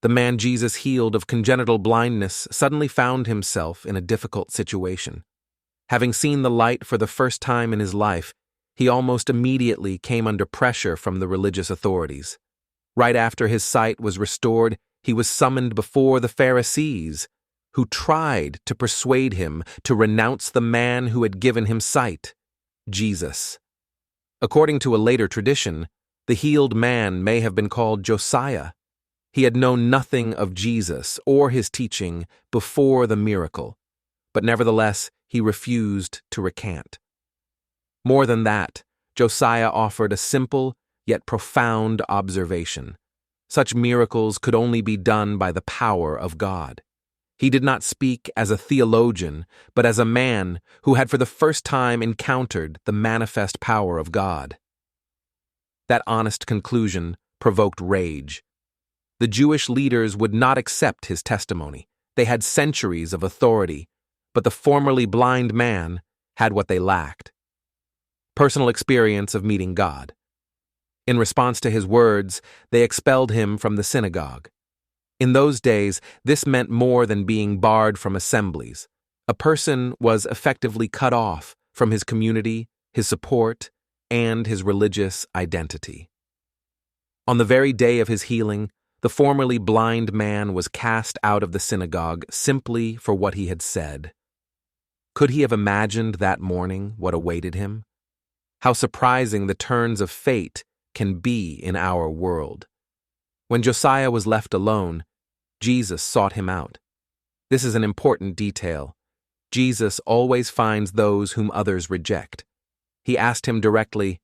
The man Jesus healed of congenital blindness suddenly found himself in a difficult situation. Having seen the light for the first time in his life, he almost immediately came under pressure from the religious authorities. Right after his sight was restored, he was summoned before the Pharisees, who tried to persuade him to renounce the man who had given him sight, Jesus. According to a later tradition, the healed man may have been called Josiah. He had known nothing of Jesus or his teaching before the miracle, but nevertheless he refused to recant. More than that, Josiah offered a simple yet profound observation. Such miracles could only be done by the power of God. He did not speak as a theologian, but as a man who had for the first time encountered the manifest power of God. That honest conclusion provoked rage. The Jewish leaders would not accept his testimony. They had centuries of authority, but the formerly blind man had what they lacked: personal experience of meeting God. In response to his words, they expelled him from the synagogue. In those days, this meant more than being barred from assemblies. A person was effectively cut off from his community, his support, and his religious identity. On the very day of his healing, the formerly blind man was cast out of the synagogue simply for what he had said. Could he have imagined that morning what awaited him? How surprising the turns of fate can be in our world. When Josiah was left alone, Jesus sought him out. This is an important detail. Jesus always finds those whom others reject. He asked him directly,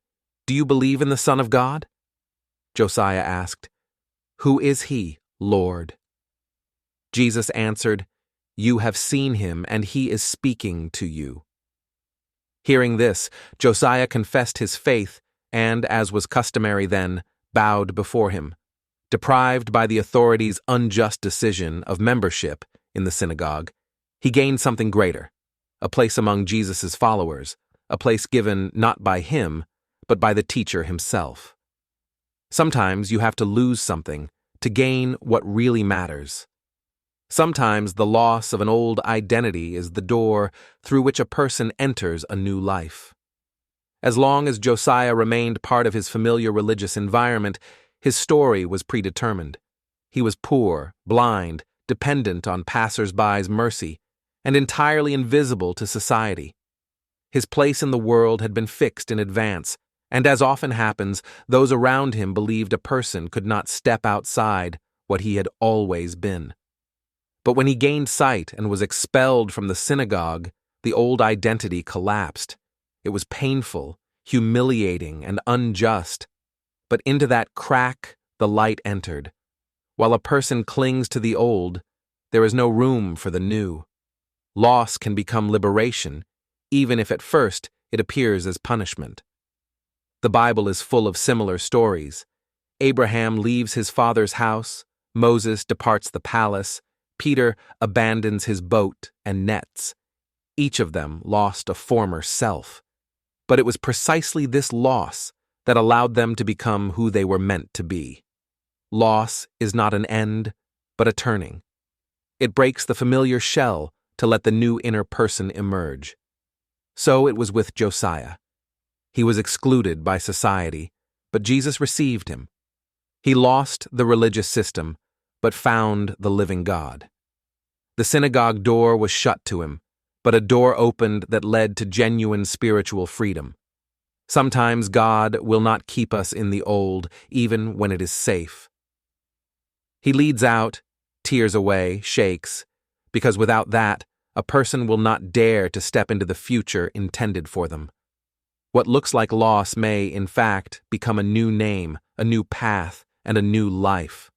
"Do you believe in the Son of God?" Josiah asked, "Who is he, Lord?" Jesus answered, "You have seen him, and he is speaking to you." Hearing this, Josiah confessed his faith and, as was customary then, bowed before him. Deprived by the authorities' unjust decision of membership in the synagogue, he gained something greater: a place among Jesus' followers, a place given not by him, but by the teacher himself. Sometimes you have to lose something to gain what really matters. Sometimes the loss of an old identity is the door through which a person enters a new life. As long as Josiah remained part of his familiar religious environment, his story was predetermined. He was poor, blind, dependent on passers-by's mercy, and entirely invisible to society. His place in the world had been fixed in advance, and as often happens, those around him believed a person could not step outside what he had always been. But when he gained sight and was expelled from the synagogue, the old identity collapsed. It was painful, humiliating, and unjust. But into that crack the light entered. While a person clings to the old, there is no room for the new. Loss can become liberation, even if at first it appears as punishment. The Bible is full of similar stories. Abraham leaves his father's house, Moses departs the palace, Peter abandons his boat and nets. Each of them lost a former self. But it was precisely this loss that allowed them to become who they were meant to be. Loss is not an end, but a turning. It breaks the familiar shell to let the new inner person emerge. So it was with Josiah. He was excluded by society, but Jesus received him. He lost the religious system, but found the living God. The synagogue door was shut to him, but a door opened that led to genuine spiritual freedom. Sometimes God will not keep us in the old, even when it is safe. He leads out, tears away, shakes, because without that, a person will not dare to step into the future intended for them. What looks like loss may, in fact, become a new name, a new path, and a new life.